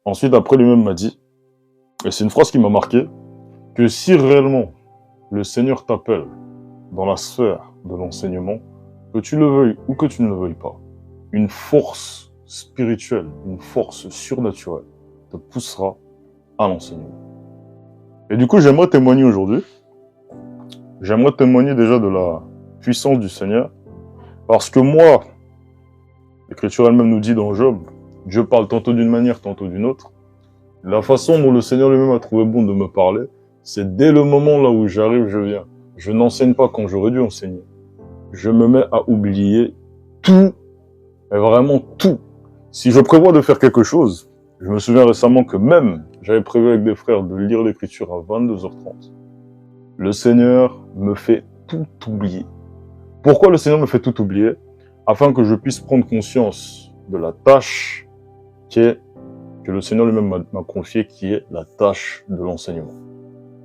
Ensuite, après, lui-même m'a dit, et c'est une phrase qui m'a marqué, que si réellement le Seigneur t'appelle dans la sphère de l'enseignement, que tu le veuilles ou que tu ne le veuilles pas, une force spirituelle, une force surnaturelle te poussera à l'enseignement. Et du coup, j'aimerais témoigner aujourd'hui. J'aimerais témoigner déjà de la puissance du Seigneur, parce que moi, l'Écriture elle-même nous dit dans Job, Dieu parle tantôt d'une manière, tantôt d'une autre. La façon dont le Seigneur lui-même a trouvé bon de me parler, c'est dès le moment là où j'arrive, je viens. Je n'enseigne pas quand j'aurais dû enseigner. Je me mets à oublier tout, mais vraiment tout. Si je prévois de faire quelque chose, je me souviens récemment que même j'avais prévu avec des frères de lire l'Écriture à 22h30. Le Seigneur me fait tout oublier. Pourquoi le Seigneur me fait tout oublier? Afin que je puisse prendre conscience de la tâche que le Seigneur lui-même m'a confiée, qui est la tâche de l'enseignement.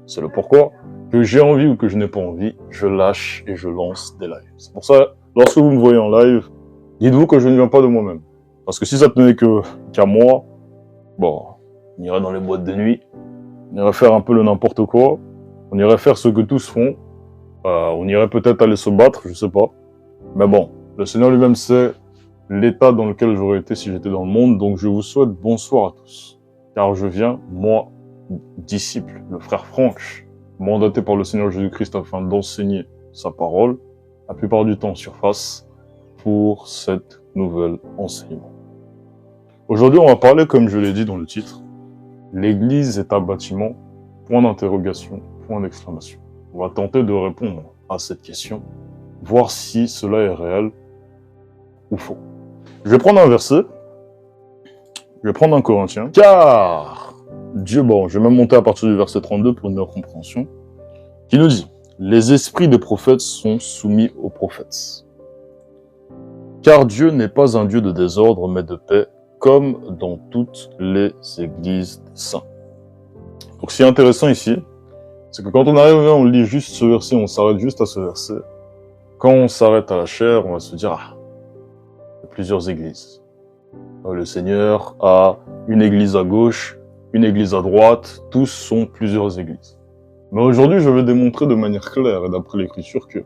C'est le pourquoi, que j'ai envie ou que je n'ai pas envie, je lâche et je lance des lives. C'est pour ça, lorsque vous me voyez en live, dites-vous que je ne viens pas de moi-même. Parce que si ça tenait qu'à moi, bon, on irait dans les boîtes de nuit, on irait faire un peu le n'importe quoi, on irait faire ce que tous font, on irait peut-être aller se battre, je sais pas. Mais bon, le Seigneur lui-même sait l'état dans lequel j'aurais été si j'étais dans le monde, donc je vous souhaite bonsoir à tous. Car je viens, moi, disciple, le frère Franck, mandaté par le Seigneur Jésus-Christ afin d'enseigner sa parole, la plupart du temps en surface, pour cette nouvelle enseignement. Aujourd'hui, on va parler, comme je l'ai dit dans le titre, l'Église est un bâtiment, point d'interrogation, point d'exclamation. On va tenter de répondre à cette question, voir si cela est réel ou faux. Je vais prendre un verset, je vais prendre un Corinthien, car Dieu, bon, je vais même monter à partir du verset 32 pour une meilleure compréhension, qui nous dit, les esprits des prophètes sont soumis aux prophètes. Car Dieu n'est pas un Dieu de désordre, mais de paix, comme dans toutes les églises des saints. Donc, ce qui est intéressant ici, c'est que quand on arrive là, on lit juste ce verset, on s'arrête juste à ce verset. Quand on s'arrête à la chair, on va se dire, ah, il y a plusieurs églises. Le Seigneur a une église à gauche, une église à droite, tous sont plusieurs églises. Mais aujourd'hui, je vais démontrer de manière claire et d'après l'Écriture que,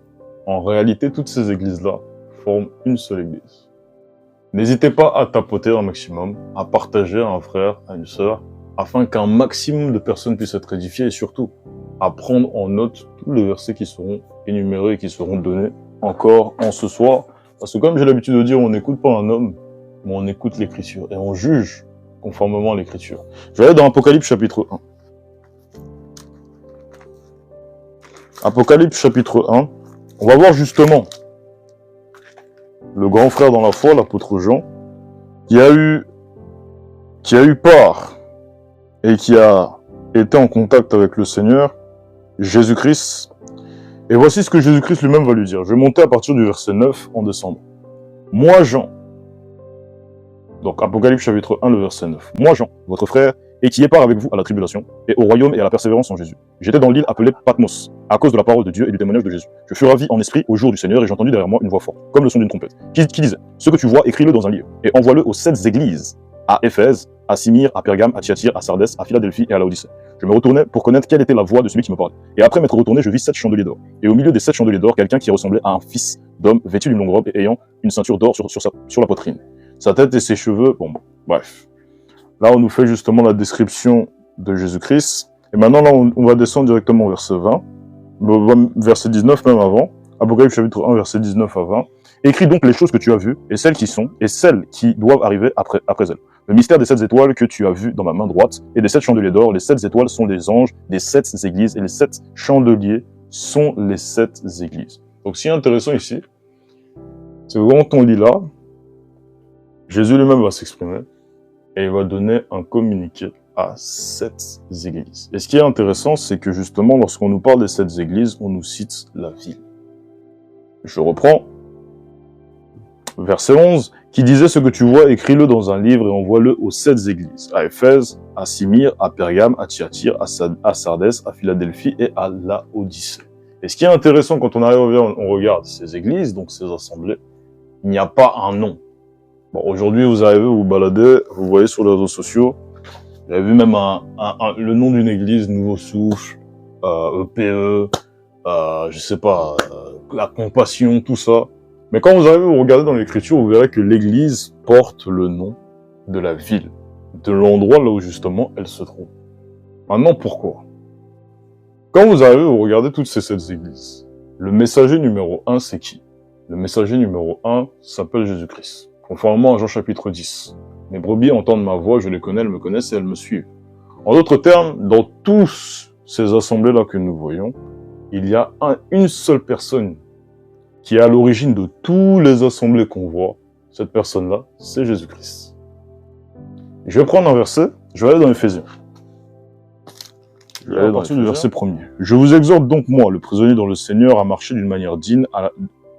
en réalité, toutes ces églises-là forment une seule église. N'hésitez pas à tapoter un maximum, à partager à un frère, à une sœur, afin qu'un maximum de personnes puissent être édifiées et surtout à prendre en note tous les versets qui seront énumérés et qui seront donnés encore en ce soir. Parce que comme j'ai l'habitude de dire, on n'écoute pas un homme, mais on écoute l'Écriture et on juge conformément à l'Écriture. Je vais aller dans Apocalypse chapitre 1. Apocalypse chapitre 1, on va voir justement le grand frère dans la foi, l'apôtre Jean, qui a eu part et qui a été en contact avec le Seigneur, Jésus-Christ. Et voici ce que Jésus-Christ lui-même va lui dire. Je vais monter à partir du verset 9 en descendant. Moi, Jean, donc Apocalypse chapitre 1, le verset 9. Moi, Jean, votre frère, et qui est part avec vous à la tribulation, et au royaume et à la persévérance en Jésus. J'étais dans l'île appelée Patmos, à cause de la parole de Dieu et du témoignage de Jésus. Je fus ravi en esprit au jour du Seigneur, et j'ai entendu derrière moi une voix forte, comme le son d'une trompette, qui disait, ce que tu vois, écris-le dans un livre, et envoie-le aux 7 églises, à Éphèse, à Simyr, à Pergame, à Thyatire, à Sardès, à Philadelphie et à Laodicée. Je me retournai pour connaître quelle était la voix de celui qui me parlait. Et après m'être retourné, je vis 7 chandeliers d'or. Et au milieu des 7 chandeliers d'or, quelqu'un qui ressemblait à un fils d'homme, vêtu d'une longue robe et ayant une ceinture d'or sur la poitrine. Sa tête et ses cheveux, bon, bref. Là, on nous fait justement la description de Jésus-Christ. Et maintenant, là, on va descendre directement au verset 20, verset 19 même avant, Apocalypse chapitre 1, verset 19 à 20. Écris donc les choses que tu as vues, et celles qui sont, et celles qui doivent arriver après elles. Le mystère des 7 étoiles que tu as vu dans ma main droite, et des 7 chandeliers d'or, les 7 étoiles sont les anges des 7 églises, et les 7 chandeliers sont les 7 églises. Donc, ce qui est intéressant ici, c'est que quand on lit là, Jésus lui-même va s'exprimer, et il va donner un communiqué à 7 églises. Et ce qui est intéressant, c'est que justement, lorsqu'on nous parle des 7 églises, on nous cite la ville. Je reprends, verset 11, qui disait ce que tu vois, écris-le dans un livre et envoie-le aux 7 églises, à Éphèse, à Simyr, à Pergame, à Thyatire, à Sardès, à Philadelphie et à Laodicée. Et ce qui est intéressant quand on arrive, on regarde ces églises, donc ces assemblées, il n'y a pas un nom. Bon, aujourd'hui, vous arrivez, vous baladez, vous voyez sur les réseaux sociaux, J'avais vu même le nom d'une église, Nouveau Souffle, EPE, je sais pas, la Compassion, tout ça. Mais quand vous arrivez, vous regardez dans l'écriture, vous verrez que l'église porte le nom de la ville, de l'endroit là où justement elle se trouve. Maintenant, pourquoi? Quand vous arrivez, vous regardez toutes ces 7 églises. Le messager numéro 1, c'est qui? Le messager numéro 1 s'appelle Jésus-Christ. Conformément à Jean chapitre 10. Mes brebis entendent ma voix, je les connais, elles me connaissent et elles me suivent. En d'autres termes, dans tous ces assemblées-là que nous voyons, il y a une seule personne qui est à l'origine de tous les assemblées qu'on voit. Cette personne-là, c'est Jésus-Christ. Je vais prendre un verset, je vais aller dans Éphésiens. Je vais aller à partir du verset 1er. Je vous exhorte donc, moi, le prisonnier dans le Seigneur, à marcher d'une manière digne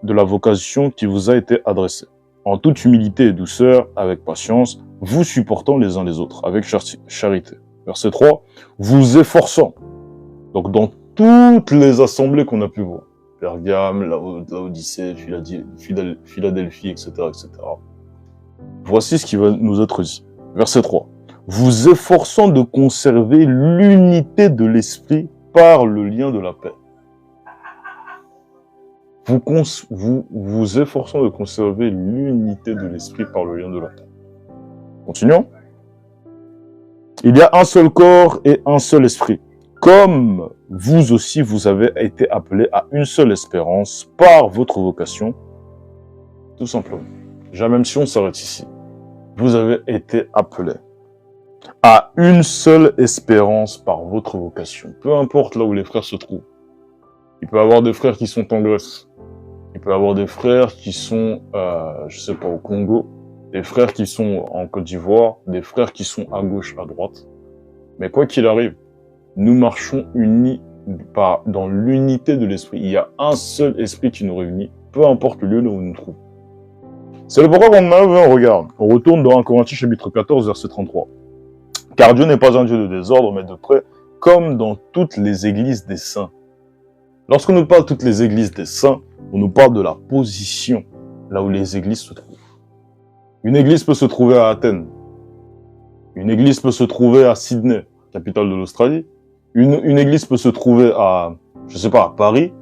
de la vocation qui vous a été adressée, en toute humilité et douceur, avec patience, vous supportant les uns les autres, avec charité. Verset 3, vous efforçant. Donc dans toutes les assemblées qu'on a pu voir, Pergame, Laodicée, Philadelphie, etc., etc. Voici ce qui va nous être dit. Verset 3. Vous efforçant de conserver l'unité de l'esprit par le lien de la paix. Vous efforçant de conserver l'unité de l'esprit par le lien de la paix. Continuons. Il y a un seul corps et un seul esprit. Comme vous aussi, vous avez été appelés à une seule espérance par votre vocation, tout simplement. Même si on s'arrête ici, vous avez été appelés à une seule espérance par votre vocation. Peu importe là où les frères se trouvent. Il peut y avoir des frères qui sont en Grèce. Il peut y avoir des frères qui sont, je sais pas, au Congo. Des frères qui sont en Côte d'Ivoire. Des frères qui sont à gauche, à droite. Mais quoi qu'il arrive, nous marchons unis dans l'unité de l'esprit. Il y a un seul esprit qui nous réunit, peu importe le lieu où nous nous trouvons. C'est le pourquoi qu'on on regarde. On retourne dans 1 Corinthiens chapitre 14, verset 33. Car Dieu n'est pas un Dieu de désordre, mais de paix, comme dans toutes les églises des saints. Lorsqu'on nous parle de toutes les églises des saints, on nous parle de la position, là où les églises se trouvent. Une église peut se trouver à Athènes. Une église peut se trouver à Sydney, capitale de l'Australie. Une église peut se trouver à, je sais pas, à Paris,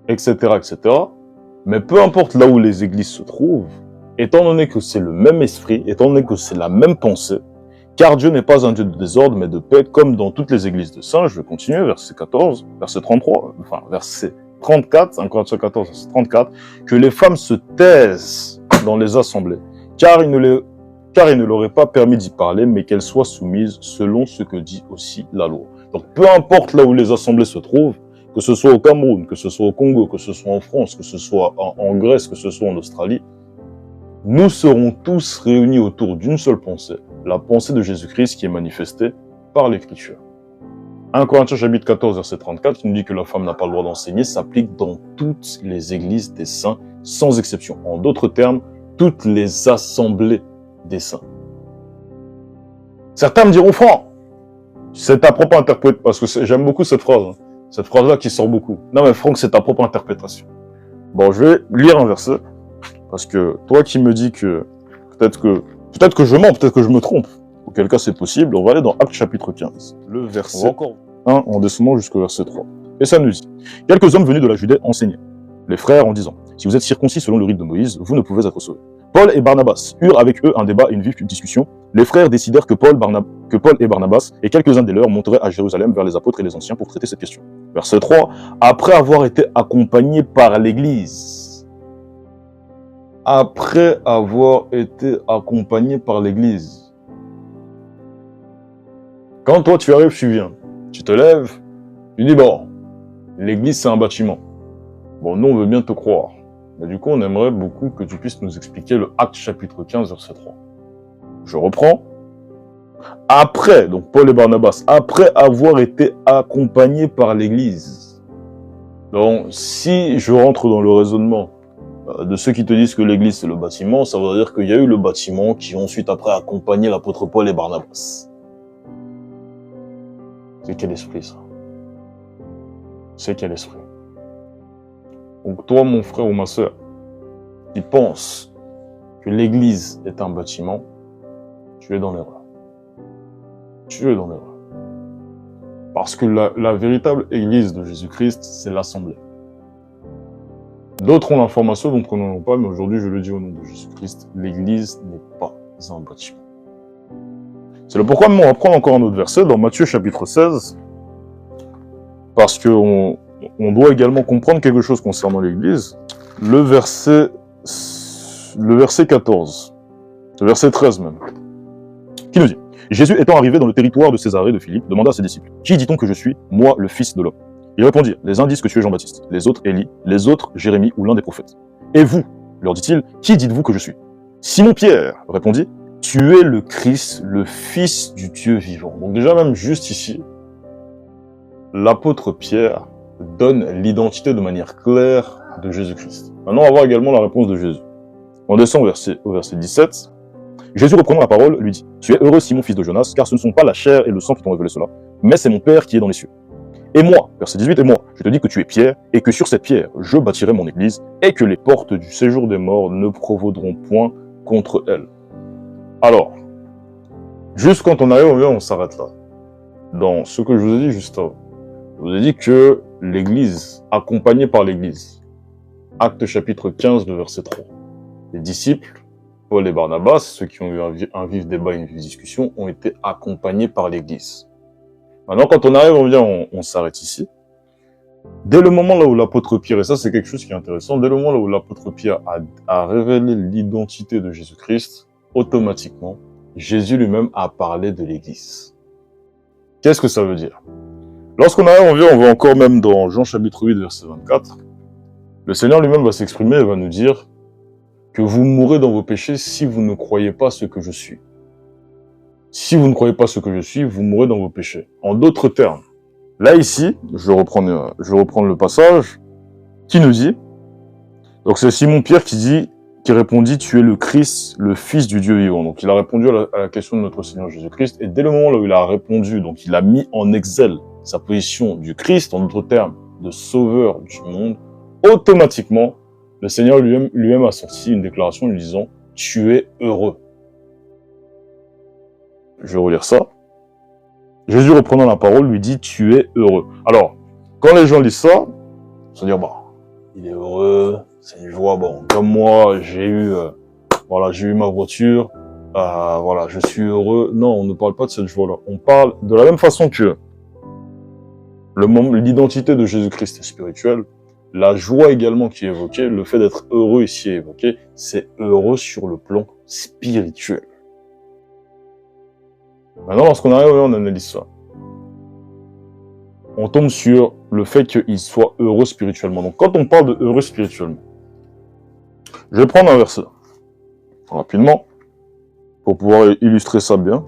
etc., etc. Mais peu importe là où les églises se trouvent, étant donné que c'est le même esprit, étant donné que c'est la même pensée, car Dieu n'est pas un Dieu de désordre, mais de paix, comme dans toutes les églises de saints. Je vais continuer, verset 14, verset 33, enfin, verset 34, 1 Corinthiens 14, verset 34, que les femmes se taisent dans les assemblées, car il ne leur est pas permis d'y parler, mais qu'elles soient soumises selon ce que dit aussi la loi. Donc, peu importe là où les assemblées se trouvent, que ce soit au Cameroun, que ce soit au Congo, que ce soit en France, que ce soit en Grèce, que ce soit en Australie, nous serons tous réunis autour d'une seule pensée, la pensée de Jésus-Christ qui est manifestée par l'Écriture. 1 Corinthiens chapitre 14, verset 34, qui nous dit que la femme n'a pas le droit d'enseigner, s'applique dans toutes les églises des saints, sans exception. En d'autres termes, toutes les assemblées des saints. Certains me diront, Franck, c'est ta propre interprétation, parce que j'aime beaucoup cette phrase, hein. Cette phrase-là qui sort beaucoup. Non mais Franck, c'est ta propre interprétation. Bon, je vais lire un verset, parce que toi qui me dis que peut-être que je mens, peut-être que je me trompe, auquel cas c'est possible, on va aller dans Actes chapitre 15, le verset 1 en descendant jusqu'au verset 3. Et ça nous dit, quelques hommes venus de la Judée enseignaient les frères en disant, si vous êtes circoncis selon le rite de Moïse, vous ne pouvez être sauvés. Paul et Barnabas eurent avec eux un débat et une vive discussion. Les frères décidèrent que Paul et Barnabas et quelques-uns des leurs monteraient à Jérusalem vers les apôtres et les anciens pour traiter cette question. Verset 3. Après avoir été accompagnés par l'Église. Après avoir été accompagnés par l'Église. Quand toi tu arrives, tu viens. Tu te lèves, tu dis bon, l'Église c'est un bâtiment. Bon, nous on veut bien te croire. Mais du coup, on aimerait beaucoup que tu puisses nous expliquer le Acte chapitre 15, verset 3. Je reprends. Après, donc Paul et Barnabas, après avoir été accompagnés par l'Église. Donc, si je rentre dans le raisonnement de ceux qui te disent que l'Église c'est le bâtiment, ça veut dire qu'il y a eu le bâtiment qui ensuite après accompagné l'apôtre Paul et Barnabas. C'est quel esprit ça? C'est quel esprit? Donc toi, mon frère ou ma sœur, qui pense que l'Église est un bâtiment, tu es dans l'erreur. tu es dans l'erreur. Parce que la véritable église de Jésus-Christ, c'est l'assemblée. D'autres ont l'information, d'autres n'en ont pas, mais aujourd'hui, je le dis au nom de Jésus-Christ, l'église n'est pas un bâtiment. C'est le pourquoi on va prendre encore un autre verset dans Matthieu chapitre 16, parce qu'on doit également comprendre quelque chose concernant l'église. Le verset 14, le verset 13 même, qui nous dit: Jésus étant arrivé dans le territoire de Césarée de Philippe, demanda à ses disciples: Qui dit-on que je suis, moi, le Fils de l'homme? Ils répondirent: Les uns disent que tu es Jean-Baptiste, les autres Élie, les autres Jérémie ou l'un des prophètes. Et vous, leur dit-il, qui dites-vous que je suis? Simon-Pierre répondit: Tu es le Christ, le Fils du Dieu vivant. Donc déjà même juste ici, l'apôtre Pierre donne l'identité de manière claire de Jésus-Christ. Maintenant, on va voir également la réponse de Jésus. On descend au verset 17. Jésus, reprenant la parole, lui dit: Tu es heureux, Simon, fils de Jonas, car ce ne sont pas la chair et le sang qui t'ont révélé cela, mais c'est mon Père qui est dans les cieux. Et moi, verset 18, et moi, je te dis que tu es Pierre, et que sur cette pierre, je bâtirai mon église, et que les portes du séjour des morts ne prévaudront point contre elle. Alors, juste quand on arrive, on s'arrête là. Dans ce que je vous ai dit juste avant, je vous ai dit que l'église, accompagnée par l'église, Acte chapitre 15, le verset 3, les disciples, Paul et Barnabas, ceux qui ont eu un vif débat et une vive discussion, ont été accompagnés par l'église. Maintenant, quand on arrive, on s'arrête ici. Dès le moment là où l'apôtre Pierre, et ça c'est quelque chose qui est intéressant, dès le moment là où l'apôtre Pierre a révélé l'identité de Jésus-Christ, automatiquement, Jésus lui-même a parlé de l'église. Qu'est-ce que ça veut dire? Lorsqu'on arrive, on va encore même dans Jean chapitre 8, verset 24, le Seigneur lui-même va s'exprimer et va nous dire que vous mourrez dans vos péchés si vous ne croyez pas ce que je suis. Si vous ne croyez pas ce que je suis, vous mourrez dans vos péchés. En d'autres termes, là ici, je vais reprendre le passage, qui nous dit, donc c'est Simon-Pierre qui répondit: Tu es le Christ, le Fils du Dieu vivant. Donc il a répondu à la question de notre Seigneur Jésus-Christ, et dès le moment là où il a répondu, donc il a mis en exergue sa position du Christ, en d'autres termes, de sauveur du monde, automatiquement, le Seigneur lui-même a sorti une déclaration lui disant: Tu es heureux. Je vais relire ça. Jésus, reprenant la parole, lui dit: Tu es heureux. Alors, quand les gens lisent ça, ils vont se dire: il est heureux, c'est une joie. Bon, comme moi, j'ai eu ma voiture, je suis heureux. Non, on ne parle pas de cette joie-là. On parle de la même façon que l'identité de Jésus-Christ est spirituelle. La joie également qui est évoquée, le fait d'être heureux ici est évoqué, c'est heureux sur le plan spirituel. Maintenant, lorsqu'on arrive, on analyse ça. On tombe sur le fait qu'il soit heureux spirituellement. Donc, quand on parle de heureux spirituellement, je vais prendre un verset, rapidement, pour pouvoir illustrer ça bien.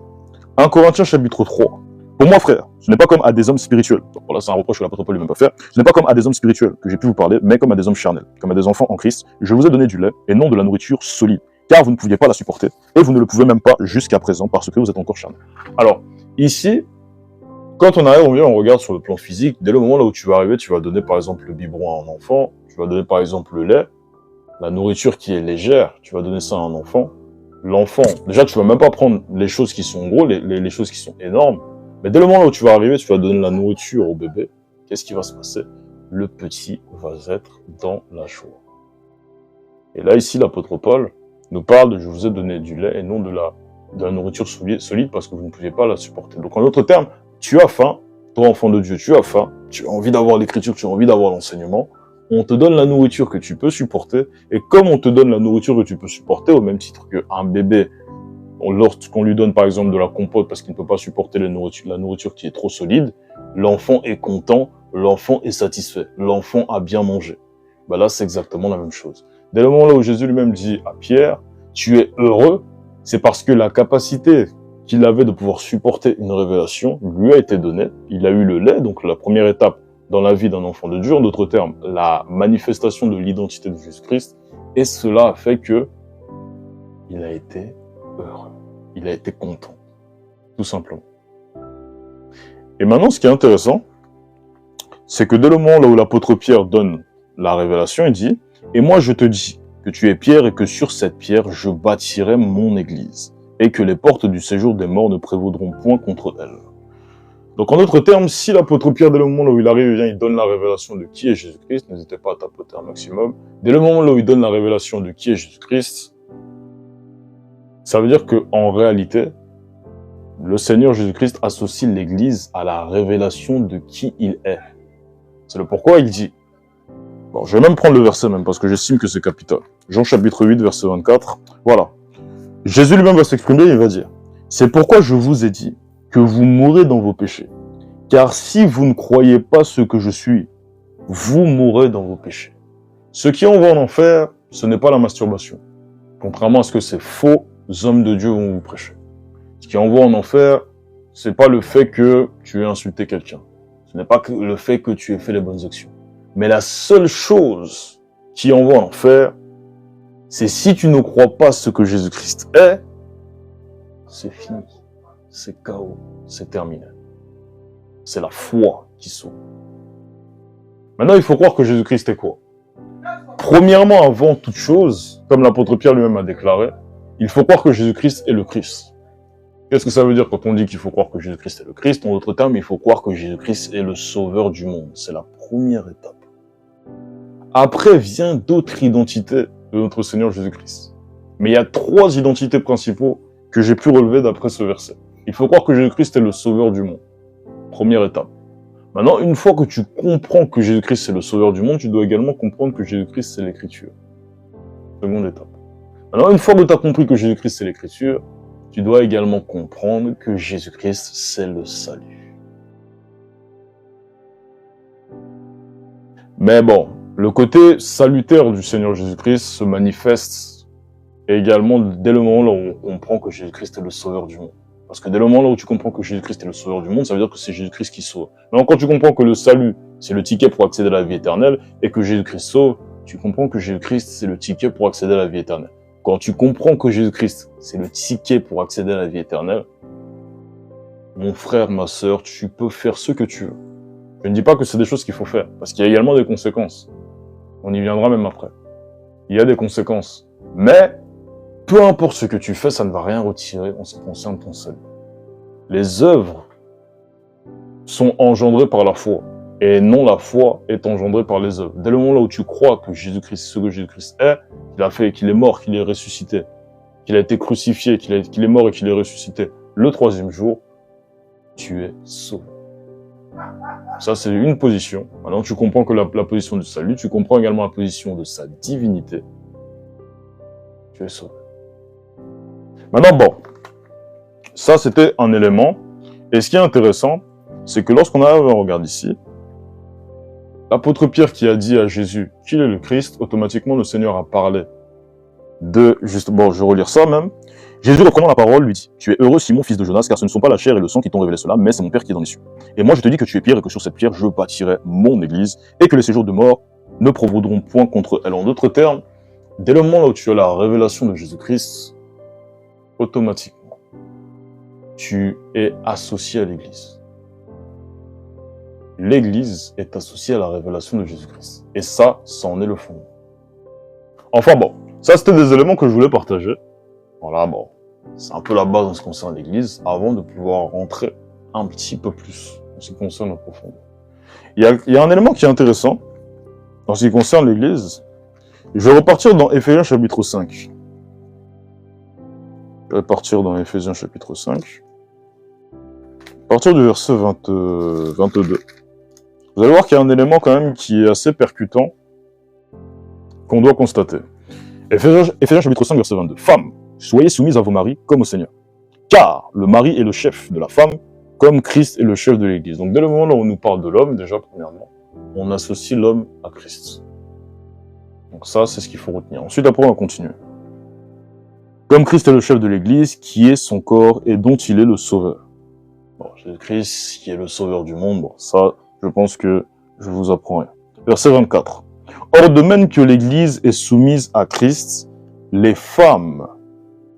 1 Corinthiens chapitre 3. Pour moi, frère, ce n'est pas comme à des hommes spirituels. Donc voilà, c'est un reproche que l'apôtre Paul lui-même peut faire. Ce n'est pas comme à des hommes spirituels que j'ai pu vous parler, mais comme à des hommes charnels, comme à des enfants en Christ. Je vous ai donné du lait et non de la nourriture solide, car vous ne pouviez pas la supporter, et vous ne le pouvez même pas jusqu'à présent, parce que vous êtes encore charnel. Alors, ici, quand on arrive, on regarde sur le plan physique, dès le moment là où tu vas arriver, tu vas donner par exemple le biberon à un enfant, tu vas donner par exemple le lait, la nourriture qui est légère, tu vas donner ça à un enfant. L'enfant, déjà tu vas même pas prendre les choses qui sont gros, les choses qui sont énormes, mais dès le moment là où tu vas arriver, tu vas donner la nourriture au bébé, qu'est-ce qui va se passer? Le petit va être dans la joie. Et là ici, l'apôtre Paul nous parle de: je vous ai donné du lait et non de la nourriture solide parce que vous ne pouviez pas la supporter. Donc en d'autres termes, tu as faim, toi enfant de Dieu, tu as faim, tu as envie d'avoir l'écriture, tu as envie d'avoir l'enseignement, on te donne la nourriture que tu peux supporter, et comme on te donne la nourriture que tu peux supporter, au même titre qu'un bébé, lorsqu'on lui donne par exemple de la compote parce qu'il ne peut pas supporter la nourriture qui est trop solide, l'enfant est content, l'enfant est satisfait, l'enfant a bien mangé. Là c'est exactement la même chose. Dès le moment là où Jésus lui-même dit à Pierre: tu es heureux, c'est parce que la capacité qu'il avait de pouvoir supporter une révélation lui a été donnée. Il a eu le lait, donc la première étape dans la vie d'un enfant de Dieu, en d'autres termes, la manifestation de l'identité de Jésus-Christ, et cela a fait que il a été heureux, il a été content, tout simplement. Et maintenant, ce qui est intéressant, c'est que dès le moment là où l'apôtre Pierre donne la révélation, il dit: et moi je te dis que tu es Pierre et que sur cette pierre je bâtirai mon église, et que les portes du séjour des morts ne prévaudront point contre elle. Donc en d'autres termes, si l'apôtre Pierre, dès le moment où il arrive, il donne la révélation de qui est Jésus-Christ, n'hésitez pas à tapoter un maximum, dès le moment où il donne la révélation de qui est Jésus-Christ, ça veut dire qu'en réalité, le Seigneur Jésus-Christ associe l'Église à la révélation de qui il est. C'est le pourquoi il dit. Bon, je vais même prendre le verset même, parce que j'estime que c'est capital. Jean chapitre 8, verset 24. Voilà. Jésus lui-même va s'exprimer, il va dire « C'est pourquoi je vous ai dit que vous mourrez dans vos péchés. Car si vous ne croyez pas ce que je suis, vous mourrez dans vos péchés. » Ce qui envoie en enfer, ce n'est pas la masturbation. Contrairement à ce que ces faux hommes de Dieu vont vous prêcher. Ce qui envoie en enfer, c'est pas le fait que tu aies insulté quelqu'un. Ce n'est pas que le fait que tu aies fait les bonnes actions. Mais la seule chose qui envoie en enfer, c'est si tu ne crois pas ce que Jésus-Christ est, c'est fini. C'est chaos. C'est terminé. C'est la foi qui sauve. Maintenant, il faut croire que Jésus-Christ est quoi? Premièrement, avant toute chose, comme l'apôtre Pierre lui-même a déclaré, il faut croire que Jésus-Christ est le Christ. Qu'est-ce que ça veut dire quand on dit qu'il faut croire que Jésus-Christ est le Christ? En d'autres termes, il faut croire que Jésus-Christ est le sauveur du monde. C'est la première étape. Après vient d'autres identités de notre Seigneur Jésus-Christ. Mais il y a 3 identités principaux que j'ai pu relever d'après ce verset. Il faut croire que Jésus-Christ est le sauveur du monde. Première étape. Maintenant, une fois que tu comprends que Jésus-Christ est le sauveur du monde, tu dois également comprendre que Jésus-Christ c'est l'Écriture. Seconde étape. Maintenant, une fois que tu as compris que Jésus-Christ c'est l'Écriture, tu dois également comprendre que Jésus-Christ c'est le salut. Mais bon, le côté salutaire du Seigneur Jésus-Christ se manifeste également dès le moment où on comprend que Jésus-Christ est le sauveur du monde. Parce que dès le moment où tu comprends que Jésus-Christ est le sauveur du monde, ça veut dire que c'est Jésus-Christ qui sauve. Mais quand tu comprends que le salut, c'est le ticket pour accéder à la vie éternelle, et que Jésus-Christ sauve, tu comprends que Jésus-Christ, c'est le ticket pour accéder à la vie éternelle. Quand tu comprends que Jésus-Christ, c'est le ticket pour accéder à la vie éternelle, mon frère, ma sœur, tu peux faire ce que tu veux. Je ne dis pas que c'est des choses qu'il faut faire, parce qu'il y a également des conséquences. On y viendra même après. Il y a des conséquences. Mais, peu importe ce que tu fais, ça ne va rien retirer en ce qui concerne ton salut. Les œuvres sont engendrées par la foi, et non la foi est engendrée par les œuvres. Dès le moment là où tu crois que Jésus-Christ, ce que Jésus-Christ est, qu'il a fait, qu'il est mort, qu'il est ressuscité, qu'il a été crucifié, qu'il est mort et qu'il est ressuscité le 3e jour, tu es sauvé. Ça, c'est une position. Maintenant, tu comprends que la position du salut, tu comprends également la position de sa divinité. Tu es sauvé. Maintenant, bon, ça, c'était un élément. Et ce qui est intéressant, c'est que lorsqu'on regarde ici, l'apôtre Pierre qui a dit à Jésus qu'il est le Christ, automatiquement, le Seigneur a parlé de... Bon, je vais relire ça même. Jésus, reprenant la parole, lui dit « Tu es heureux, Simon, fils de Jonas, car ce ne sont pas la chair et le sang qui t'ont révélé cela, mais c'est mon Père qui est dans les cieux. Et moi, je te dis que tu es Pierre et que sur cette pierre, je bâtirai mon église, et que les séjours de mort ne prévaudront point contre elle. » En d'autres termes, dès le moment où tu as la révélation de Jésus-Christ, automatiquement, tu es associé à l'église. L'église est associée à la révélation de Jésus-Christ. Et ça en est le fondement. Enfin bon, ça c'était des éléments que je voulais partager. Voilà, bon, c'est un peu la base en ce qui concerne l'église, avant de pouvoir rentrer un petit peu plus en ce qui concerne la profondeur. Il y a un élément qui est intéressant en ce qui concerne l'église. Je vais repartir dans Éphésiens chapitre 5. Je vais partir dans Éphésiens chapitre 5. À partir du verset 22. Vous allez voir qu'il y a un élément quand même qui est assez percutant qu'on doit constater. Éphésiens chapitre 5, verset 22. Femmes, soyez soumises à vos maris comme au Seigneur. Car le mari est le chef de la femme, comme Christ est le chef de l'Église. Donc dès le moment où on nous parle de l'homme, déjà premièrement, on associe l'homme à Christ. Donc ça, c'est ce qu'il faut retenir. Ensuite, après, on va continuer. Comme Christ est le chef de l'Église, qui est son corps et dont il est le sauveur. Bon, Jésus-Christ, qui est le sauveur du monde, bon, ça, je pense que je vous apprends rien. Verset 24. Or, de même que l'Église est soumise à Christ, les femmes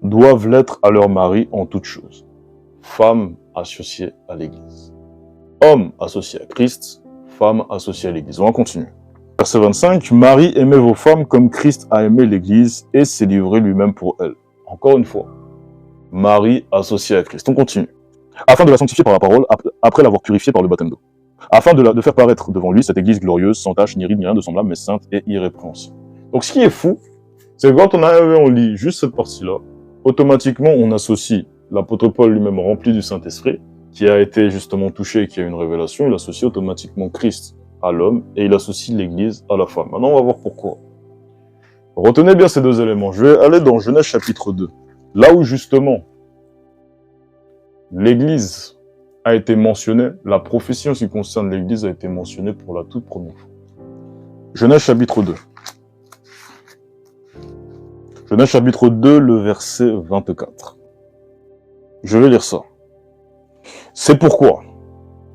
doivent l'être à leur mari en toutes choses. Femmes associées à l'Église. Hommes associés à Christ, femmes associées à l'Église. On va continuer. Verset 25. Marie, aimez vos femmes comme Christ a aimé l'Église et s'est livré lui-même pour elle. Encore une fois. Marie associée à Christ. On continue. Afin de la sanctifier par la parole, après l'avoir purifiée par le baptême d'eau. Afin de faire paraître devant lui cette église glorieuse, sans tache, ni ride, ni rien de semblable, mais sainte et irrépréhensible. Donc ce qui est fou, c'est que quand on lit juste cette partie-là, automatiquement on associe l'apôtre Paul lui-même rempli du Saint-Esprit, qui a été justement touché et qui a une révélation, il associe automatiquement Christ à l'homme et il associe l'église à la femme. Maintenant on va voir pourquoi. Retenez bien ces deux éléments. Je vais aller dans Genèse chapitre 2, là où justement l'église a été mentionnée, la prophétie en ce qui concerne l'église a été mentionnée pour la toute première fois. Genèse chapitre 2. Genèse chapitre 2, le verset 24. Je vais lire ça. C'est pourquoi.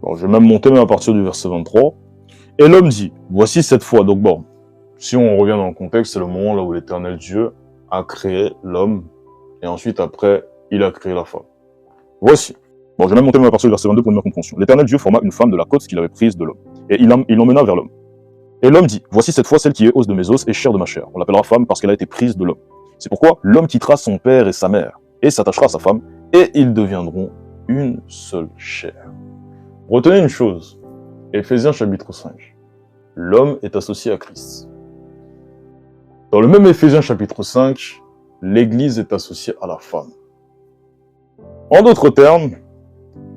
Bon, je vais même monter à partir du verset 23. Et l'homme dit, voici cette fois. Donc bon, si on revient dans le contexte, c'est le moment là où l'Éternel Dieu a créé l'homme et ensuite après, il a créé la femme. Voici. Bon, je vais même monter à partir du verset 22 pour une meilleure compréhension. L'Éternel Dieu forma une femme de la côte qu'il avait prise de l'homme. Et il l'emmena vers l'homme. Et l'homme dit, voici cette fois celle qui est os de mes os et chair de ma chair. On l'appellera femme parce qu'elle a été prise de l'homme. C'est pourquoi l'homme quittera son père et sa mère et s'attachera à sa femme et ils deviendront une seule chair. Retenez une chose. Éphésiens chapitre 5. L'homme est associé à Christ. Dans le même Éphésiens chapitre 5, l'Église est associée à la femme. En d'autres termes,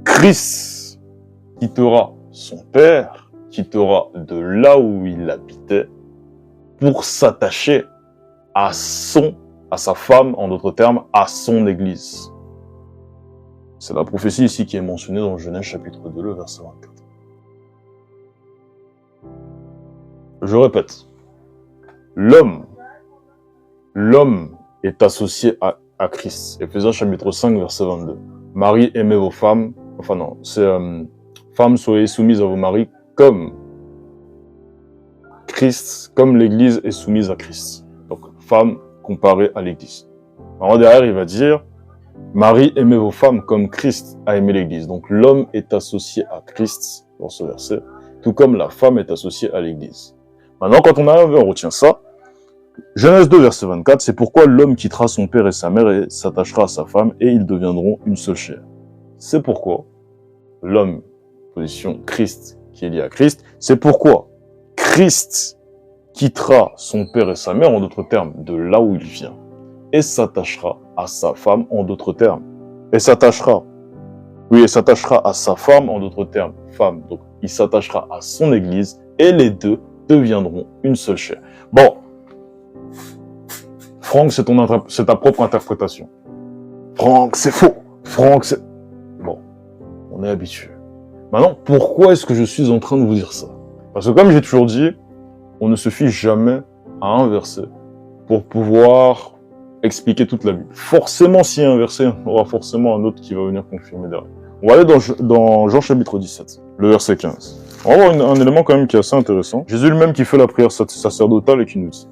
Christ quittera son père, quittera de là où il habitait, pour s'attacher à sa femme, en d'autres termes, à son Église. C'est la prophétie ici qui est mentionnée dans Genèse chapitre 2, le verset 24. Je répète, l'homme est associé à Christ. Éphésiens chapitre 5, verset 22. Marie, aimez vos femmes. Enfin non, c'est femmes, soyez soumises à vos maris comme Christ, comme l'Église est soumise à Christ. Donc, femme comparée à l'Église. Alors derrière, il va dire, Marie, aimez vos femmes comme Christ a aimé l'Église. Donc, l'homme est associé à Christ dans ce verset, tout comme la femme est associée à l'Église. Maintenant, quand on arrive, on retient ça. Genèse 2, verset 24, c'est pourquoi l'homme quittera son père et sa mère et s'attachera à sa femme et ils deviendront une seule chair. C'est pourquoi l'homme, position Christ, qui est lié à Christ, c'est pourquoi Christ quittera son père et sa mère, en d'autres termes, de là où il vient, et s'attachera à sa femme, en d'autres termes. Et s'attachera à sa femme, en d'autres termes, femme. Donc, il s'attachera à son église, et les deux deviendront une seule chair. Bon, Franck, c'est ta propre interprétation. Franck, c'est faux. Franck, c'est... Bon, on est habitué. Maintenant, pourquoi est-ce que je suis en train de vous dire ça? Parce que comme j'ai toujours dit, on ne se fie jamais à un verset pour pouvoir expliquer toute la Bible. Forcément, s'il y a un verset, on aura forcément un autre qui va venir confirmer derrière. On va aller dans Jean chapitre 17, le verset 15. On va voir un élément quand même qui est assez intéressant. Jésus lui-même qui fait la prière sacerdotale et qui nous dit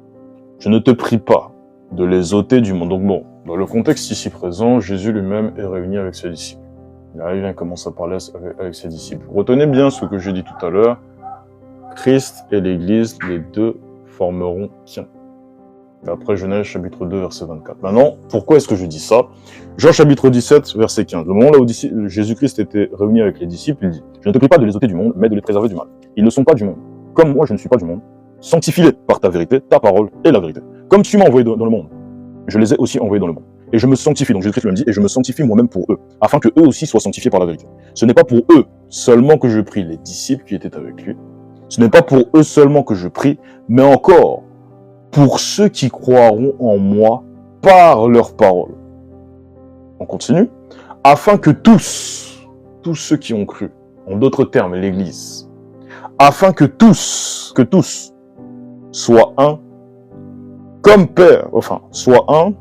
« Je ne te prie pas de les ôter du monde. » Donc bon, dans le contexte ici présent, Jésus lui-même est réuni avec ses disciples. Il arrive et commence à parler avec ses disciples. Retenez bien ce que j'ai dit tout à l'heure. Christ et l'Église, les deux formeront qu'un. D'après Genèse chapitre 2, verset 24. Maintenant, pourquoi est-ce que je dis ça? Jean chapitre 17, verset 15. Le moment là où Jésus-Christ était réuni avec les disciples, il dit « Je ne te prie pas de les ôter du monde, mais de les préserver du mal. Ils ne sont pas du monde. Comme moi, je ne suis pas du monde. Sanctifie-les par ta vérité, ta parole est la vérité. Comme tu m'as envoyé dans le monde, je les ai aussi envoyés dans le monde. Et je me sanctifie, donc Jésus-Christ lui-même dit, et je me sanctifie moi-même pour eux, afin que eux aussi soient sanctifiés par la vérité. Ce n'est pas pour eux seulement que je prie, les disciples qui étaient avec lui. Ce n'est pas pour eux seulement que je prie, mais encore pour ceux qui croiront en moi par leur parole. On continue. Afin que tous ceux qui ont cru, en d'autres termes, l'Église, afin que tous soient un, comme Père, soient un,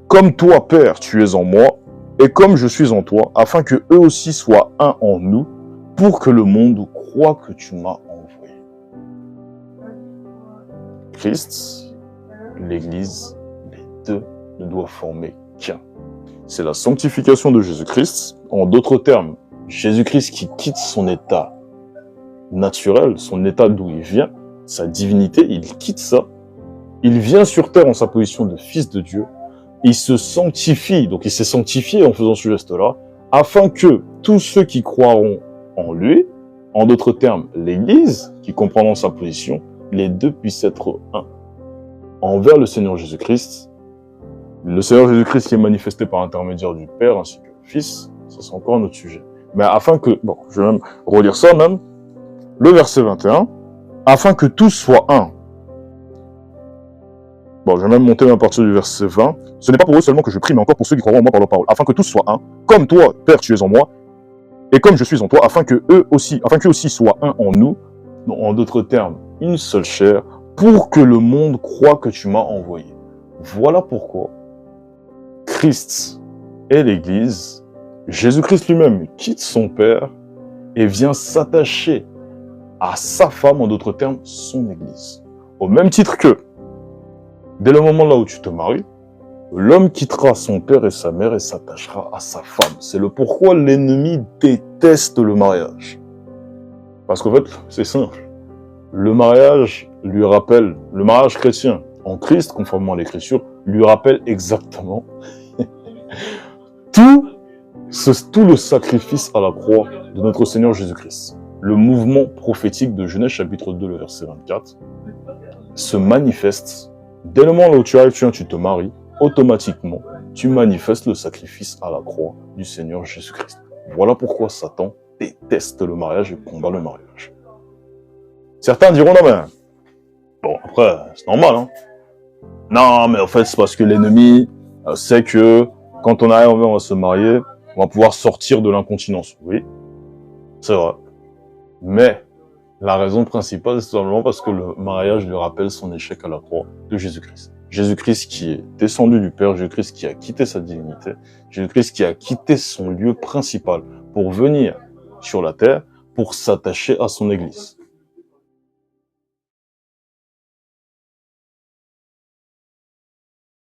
comme toi, Père, tu es en moi, et comme je suis en toi, afin que eux aussi soient un en nous, pour que le monde croie que tu m'as envoyé. Christ, l'Église, les deux ne doivent former qu'un. C'est la sanctification de Jésus-Christ. En d'autres termes, Jésus-Christ qui quitte son état naturel, son état d'où il vient, sa divinité, il quitte ça. Il vient sur terre en sa position de fils de Dieu il se sanctifie, donc il s'est sanctifié en faisant ce geste-là, afin que tous ceux qui croiront en lui, en d'autres termes, l'Église, qui comprendront sa position, les deux puissent être un. Envers le Seigneur Jésus-Christ, le Seigneur Jésus-Christ qui est manifesté par l'intermédiaire du Père ainsi que le Fils, ça c'est encore un autre sujet. Mais afin que, bon, je vais même relire ça même, le verset 21, afin que tous soient un. Bon, je vais même monter à partir du verset 20. Ce n'est pas pour eux seulement que je prie, mais encore pour ceux qui croiront en moi par leur parole, afin que tous soient un, comme toi, Père, tu es en moi, et comme je suis en toi, afin qu'eux aussi soient un en nous, en d'autres termes, une seule chair, pour que le monde croie que tu m'as envoyé. Voilà pourquoi Christ et l'Église, Jésus-Christ lui-même quitte son Père et vient s'attacher à sa femme, en d'autres termes, son Église. Au même titre que, dès le moment là où tu te maries, l'homme quittera son père et sa mère et s'attachera à sa femme. C'est le pourquoi l'ennemi déteste le mariage. Parce qu'en fait, c'est simple. Le mariage lui rappelle, le mariage chrétien en Christ, conformément à l'Écriture, lui rappelle exactement tout le sacrifice à la croix de notre Seigneur Jésus-Christ. Le mouvement prophétique de Genèse chapitre 2, le verset 24, se manifeste dès le moment où tu arrives, tu te maries, automatiquement, tu manifestes le sacrifice à la croix du Seigneur Jésus-Christ. Voilà pourquoi Satan déteste le mariage et combat le mariage. Certains diront, non mais, bon après, c'est normal, hein. Non mais en fait, c'est parce que l'ennemi sait que quand on arrive, on va se marier, on va pouvoir sortir de l'incontinence. Oui, c'est vrai. Mais la raison principale, c'est simplement parce que le mariage lui rappelle son échec à la croix de Jésus-Christ. Jésus-Christ qui est descendu du Père, Jésus-Christ qui a quitté sa divinité, Jésus-Christ qui a quitté son lieu principal pour venir sur la terre, pour s'attacher à son Église.